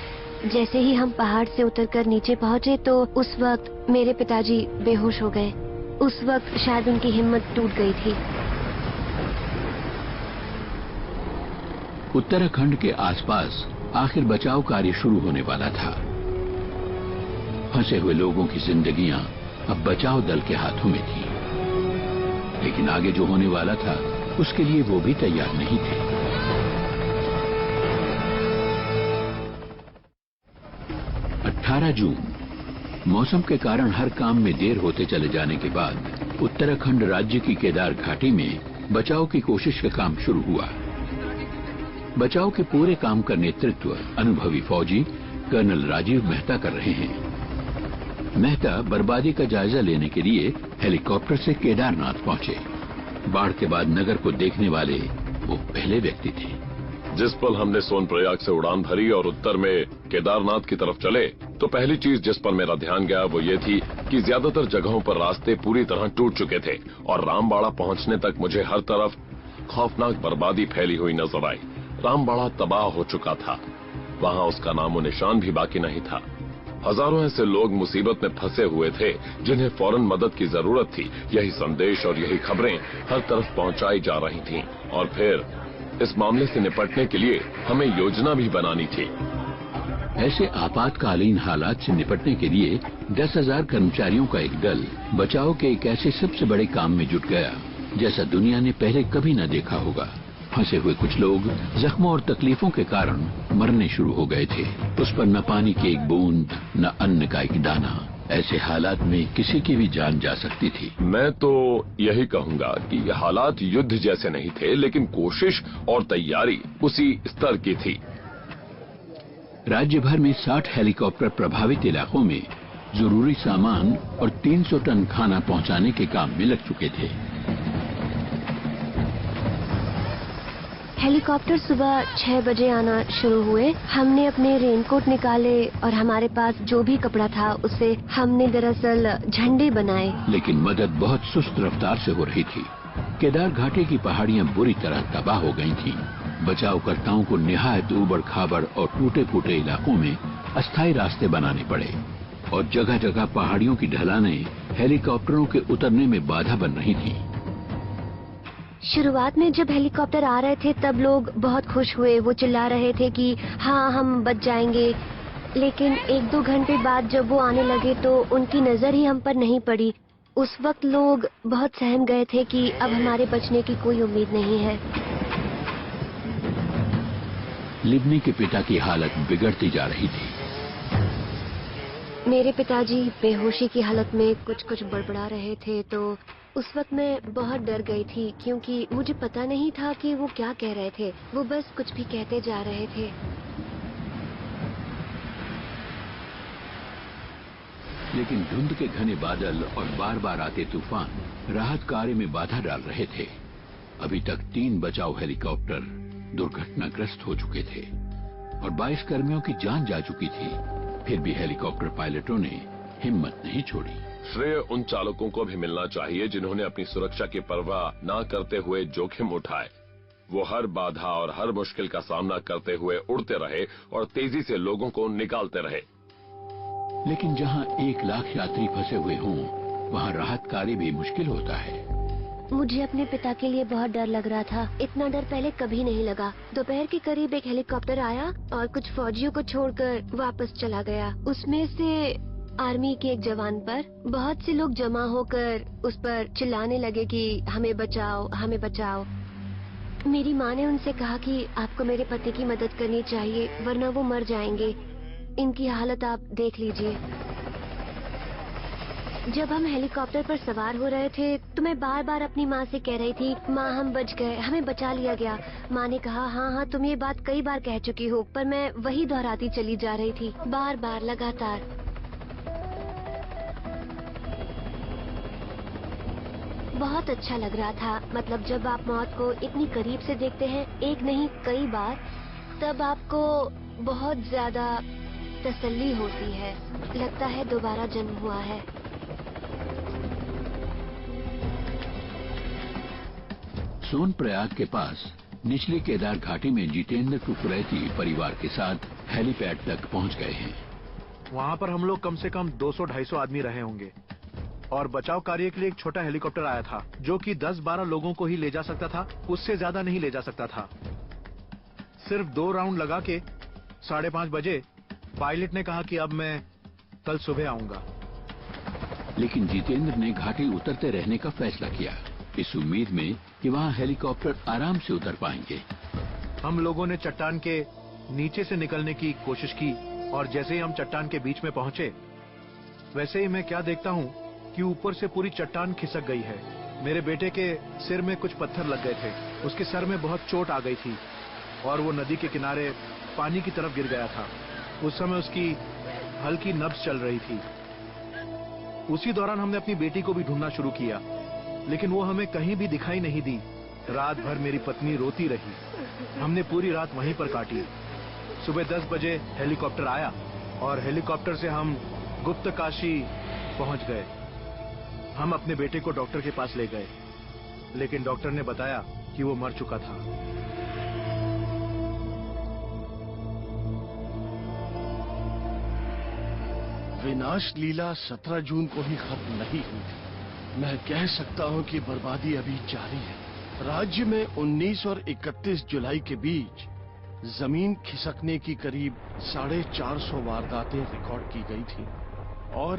S4: जैसे ही हम पहाड़ से उतरकर नीचे पहुंचे तो उस वक्त मेरे पिताजी बेहोश हो गए। उस वक्त शायद उनकी हिम्मत टूट गई थी।
S1: उत्तराखंड के आसपास आखिर बचाव कार्य शुरू होने वाला था। फंसे हुए लोगों की जिंदगियां अब बचाव दल के हाथों में थी, लेकिन आगे जो होने वाला था उसके लिए वो भी तैयार नहीं थे। 18 जून, मौसम के कारण हर काम में देर होते चले जाने के बाद उत्तराखंड राज्य की केदार घाटी में बचाव की कोशिश का काम शुरू हुआ। बचाव के पूरे काम का नेतृत्व अनुभवी फौजी कर्नल राजीव मेहता कर रहे हैं। मेहता बर्बादी का जायजा लेने के लिए हेलीकॉप्टर से केदारनाथ पहुंचे। बाढ़ के बाद नगर को देखने वाले वो पहले व्यक्ति थे।
S11: जिस पल हमने सोनप्रयाग से उड़ान भरी और उत्तर में केदारनाथ की तरफ चले तो पहली चीज जिस पर मेरा ध्यान गया वो ये थी कि ज्यादातर जगहों पर रास्ते पूरी तरह टूट चुके थे और रामबाड़ा पहुंचने तक मुझे हर तरफ खौफनाक बर्बादी फैली हुई नजर आई। रामबाड़ा तबाह हो चुका था, वहां उसका नामो निशान भी बाकी नहीं था। हजारों ऐसे लोग मुसीबत में फंसे हुए थे जिन्हें फौरन मदद की जरूरत थी। यही संदेश और यही खबरें हर तरफ पहुंचाई जा रही थीं और फिर इस मामले से निपटने के लिए हमें योजना भी बनानी थी।
S1: ऐसे आपातकालीन हालात से निपटने के लिए 10,000 कर्मचारियों का एक दल बचाव के एक ऐसे सबसे बड़े काम में जुट गया जैसा दुनिया ने पहले कभी न देखा होगा। फंसे हुए कुछ लोग जख्मों और तकलीफों के कारण मरने शुरू हो गए थे। उस पर न पानी की एक बूंद, न अन्न का एक दाना। ऐसे हालात में किसी की भी जान जा सकती थी।
S11: मैं तो यही कहूंगा कि ये हालात युद्ध जैसे नहीं थे, लेकिन कोशिश और तैयारी उसी स्तर की थी।
S1: राज्य भर में 60 हेलीकॉप्टर प्रभावित इलाकों में जरूरी सामान और 300 टन खाना पहुंचाने के काम में लग चुके थे।
S4: हेलीकॉप्टर सुबह 6 बजे आना शुरू हुए। हमने अपने रेनकोट निकाले और हमारे पास जो भी कपड़ा था उससे हमने दरअसल झंडे बनाए।
S1: लेकिन मदद बहुत सुस्त रफ्तार से हो रही थी। केदार घाटी की पहाड़ियां बुरी तरह तबाह हो गई थीं। बचावकर्ताओं को निहायत ऊबड़ खाबड़ और टूटे फूटे इलाकों में अस्थायी रास्ते बनाने पड़े और जगह जगह पहाड़ियों की ढलानें हेलीकॉप्टरों के उतरने में बाधा बन रही थी।
S4: शुरुआत में जब हेलीकॉप्टर आ रहे थे तब लोग बहुत खुश हुए। वो चिल्ला रहे थे कि हाँ, हम बच जाएंगे। लेकिन 1-2 घंटे बाद जब वो आने लगे तो उनकी नजर ही हम पर नहीं पड़ी। उस वक्त लोग बहुत सहम गए थे कि अब हमारे बचने की कोई उम्मीद नहीं है।
S1: लिबनी के पिता की हालत बिगड़ती जा रही थी।
S4: मेरे पिताजी बेहोशी की हालत में कुछ बड़बड़ा रहे थे तो उस वक्त मैं बहुत डर गई थी क्योंकि मुझे पता नहीं था कि वो क्या कह रहे थे। वो बस कुछ भी कहते जा रहे थे।
S1: लेकिन धुंध के घने बादल और बार बार आते तूफान राहत कार्य में बाधा डाल रहे थे। अभी तक 3 बचाव हेलीकॉप्टर दुर्घटनाग्रस्त हो चुके थे और 22 कर्मियों की जान जा चुकी थी। फिर भी हेलीकॉप्टर पायलटों ने हिम्मत नहीं छोड़ी।
S11: श्रेय उन चालकों को भी मिलना चाहिए जिन्होंने अपनी सुरक्षा की परवाह न करते हुए जोखिम उठाए। वो हर बाधा और हर मुश्किल का सामना करते हुए उड़ते रहे और तेजी से लोगों को निकालते रहे।
S1: लेकिन जहां 1 लाख यात्री फंसे हुए हों, वहां राहत कार्य भी मुश्किल होता है।
S4: मुझे अपने पिता के लिए बहुत डर लग रहा था। इतना डर पहले कभी नहीं लगा। दोपहर के करीब एक हेलीकॉप्टर आया और कुछ फौजियों को छोड़कर वापस चला गया। उसमें से आर्मी के एक जवान पर बहुत से लोग जमा होकर उस पर चिल्लाने लगे कि हमें बचाओ, हमें बचाओ। मेरी माँ ने उनसे कहा कि आपको मेरे पति की मदद करनी चाहिए वरना वो मर जाएंगे। इनकी हालत आप देख लीजिए। जब हम हेलीकॉप्टर पर सवार हो रहे थे तो मैं बार बार अपनी माँ से कह रही थी, माँ हम बच गए, हमें बचा लिया गया। माँ ने कहा, हाँ तुम ये बात कई बार कह चुकी हो, पर मैं वही दोहराती चली जा रही थी, बार बार लगातार। बहुत अच्छा लग रहा था। मतलब जब आप मौत को इतनी करीब से देखते हैं, एक नहीं कई बार, तब आपको बहुत ज्यादा तसल्ली होती है। लगता है दोबारा जन्म हुआ है।
S1: सोनप्रयाग के पास निचली केदार घाटी में जितेंद्र कुकरेती परिवार के साथ हेलीपैड तक पहुंच गए हैं।
S8: वहाँ पर हम लोग कम से कम 200-250 आदमी रहे होंगे और बचाव कार्य के लिए एक छोटा हेलीकॉप्टर आया था जो कि 10-12 लोगों को ही ले जा सकता था, उससे ज्यादा नहीं ले जा सकता था। सिर्फ 2 राउंड लगा के 5:30 बजे पायलट ने कहा कि अब मैं कल सुबह आऊंगा।
S1: लेकिन जितेंद्र ने घाटी उतरते रहने का फैसला किया, इस उम्मीद में कि वहाँ हेलीकॉप्टर आराम से उतर पाएंगे।
S8: हम लोगों ने चट्टान के नीचे से निकलने की कोशिश की और जैसे ही हम चट्टान के बीच में पहुंचे वैसे ही मैं क्या देखता हूं कि ऊपर से पूरी चट्टान खिसक गई है। मेरे बेटे के सिर में कुछ पत्थर लग गए थे, उसके सर में बहुत चोट आ गई थी और वो नदी के किनारे पानी की तरफ गिर गया था। उस समय उसकी हल्की नब्ज चल रही थी। उसी दौरान हमने अपनी बेटी को भी ढूंढना शुरू किया, लेकिन वो हमें कहीं भी दिखाई नहीं दी। रात भर मेरी पत्नी रोती रही। हमने पूरी रात वहीं पर काटी। सुबह 10 बजे हेलीकॉप्टर आया और हेलीकॉप्टर से हम गुप्तकाशी पहुंच गए। हम अपने बेटे को डॉक्टर के पास ले गए, लेकिन डॉक्टर ने बताया कि वो मर चुका था।
S3: विनाश लीला 17 जून को ही खत्म नहीं हुई थी। मैं कह सकता हूं कि बर्बादी अभी जारी है। राज्य में 19 और 31 जुलाई के बीच जमीन खिसकने की करीब 450 वारदातें रिकॉर्ड की गई थी और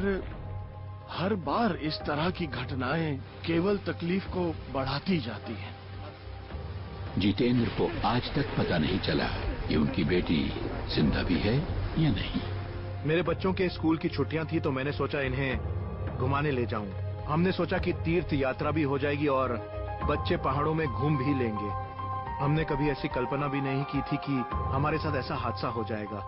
S3: हर बार इस तरह की घटनाएं केवल तकलीफ को बढ़ाती जाती हैं।
S1: जितेंद्र को आज तक पता नहीं चला कि उनकी बेटी जिंदा भी है या नहीं।
S8: मेरे बच्चों के स्कूल की छुट्टियां थी तो मैंने सोचा इन्हें घुमाने ले जाऊं। हमने सोचा कि तीर्थ यात्रा भी हो जाएगी और बच्चे पहाड़ों में घूम भी लेंगे। हमने कभी ऐसी कल्पना भी नहीं की थी कि हमारे साथ ऐसा हादसा हो जाएगा।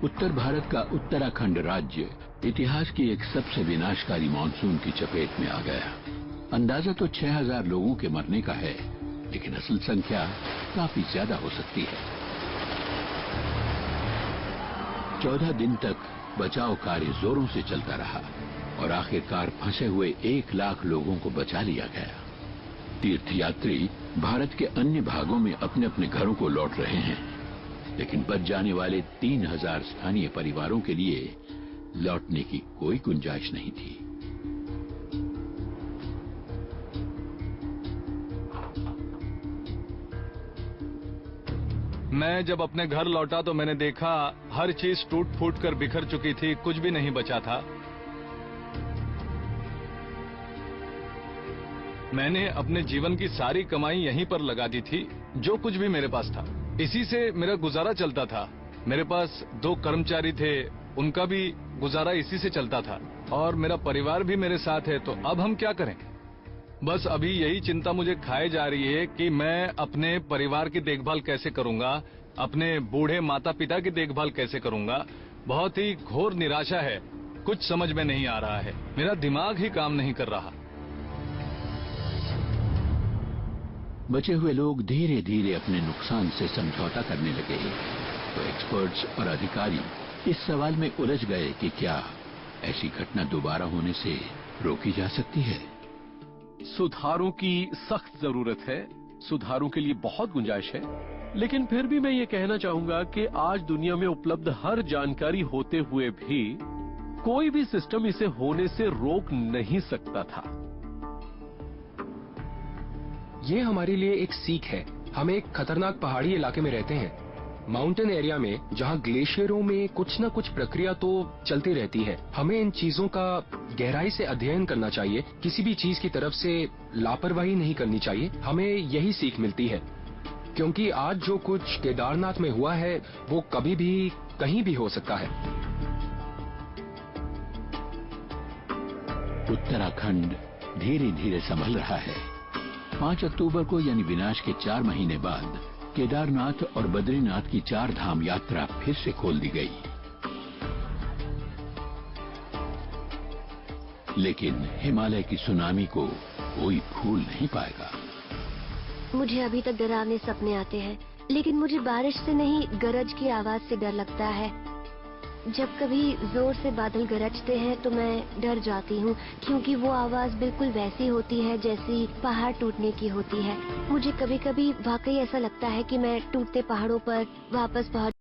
S1: उत्तर भारत का उत्तराखंड राज्य इतिहास की एक सबसे विनाशकारी मानसून की चपेट में आ गया। अंदाजा तो 6000 लोगों के मरने का है, लेकिन असल संख्या काफी ज्यादा हो सकती है। 14 दिन तक बचाव कार्य जोरों से चलता रहा और आखिरकार फंसे हुए 1 लाख लोगों को बचा लिया गया। तीर्थयात्री भारत के अन्य भागों में अपने अपने घरों को लौट रहे हैं, लेकिन बच जाने वाले 3000 स्थानीय परिवारों के लिए लौटने की कोई गुंजाइश नहीं थी।
S6: मैं जब अपने घर लौटा तो मैंने देखा हर चीज टूट फूट कर बिखर चुकी थी, कुछ भी नहीं बचा था। मैंने अपने जीवन की सारी कमाई यहीं पर लगा दी थी, जो कुछ भी मेरे पास था इसी से मेरा गुजारा चलता था। मेरे पास 2 कर्मचारी थे, उनका भी गुजारा इसी से चलता था और मेरा परिवार भी मेरे साथ है। तो अब हम क्या करें? बस अभी यही चिंता मुझे खाए जा रही है कि मैं अपने परिवार की देखभाल कैसे करूंगा, अपने बूढ़े माता पिता की देखभाल कैसे करूंगा। बहुत ही घोर निराशा है, कुछ समझ में नहीं आ रहा है, मेरा दिमाग ही काम नहीं कर रहा।
S1: बचे हुए लोग धीरे धीरे अपने नुकसान से समझौता करने लगे तो एक्सपर्ट्स और अधिकारी इस सवाल में उलझ गए कि क्या ऐसी घटना दोबारा होने से रोकी जा सकती है।
S2: सुधारों की सख्त जरूरत है, सुधारों के लिए बहुत गुंजाइश है, लेकिन फिर भी मैं ये कहना चाहूंगा कि आज दुनिया में उपलब्ध हर जानकारी होते हुए भी कोई भी सिस्टम इसे होने से रोक नहीं सकता था।
S5: ये हमारे लिए एक सीख है। हम एक खतरनाक पहाड़ी इलाके में रहते हैं, माउंटेन एरिया में, जहाँ ग्लेशियरों में कुछ न कुछ प्रक्रिया तो चलती रहती है। हमें इन चीजों का गहराई से अध्ययन करना चाहिए, किसी भी चीज की तरफ से लापरवाही नहीं करनी चाहिए। हमें यही सीख मिलती है, क्योंकि आज जो कुछ केदारनाथ में हुआ है वो कभी भी कहीं भी हो सकता है।
S1: उत्तराखंड धीरे धीरे संभल रहा है। 5 अक्टूबर को यानी विनाश के 4 महीने बाद केदारनाथ और बद्रीनाथ की 4 धाम यात्रा फिर से खोल दी गई, लेकिन हिमालय की सुनामी को कोई भूल नहीं पाएगा।
S4: मुझे अभी तक डरावने सपने आते हैं, लेकिन मुझे बारिश से नहीं गरज की आवाज से डर लगता है। जब कभी जोर से बादल गरजते हैं तो मैं डर जाती हूँ, क्योंकि वो आवाज बिल्कुल वैसी होती है जैसी पहाड़ टूटने की होती है। मुझे कभी कभी वाकई ऐसा लगता है कि मैं टूटते पहाड़ों पर वापस पहुँच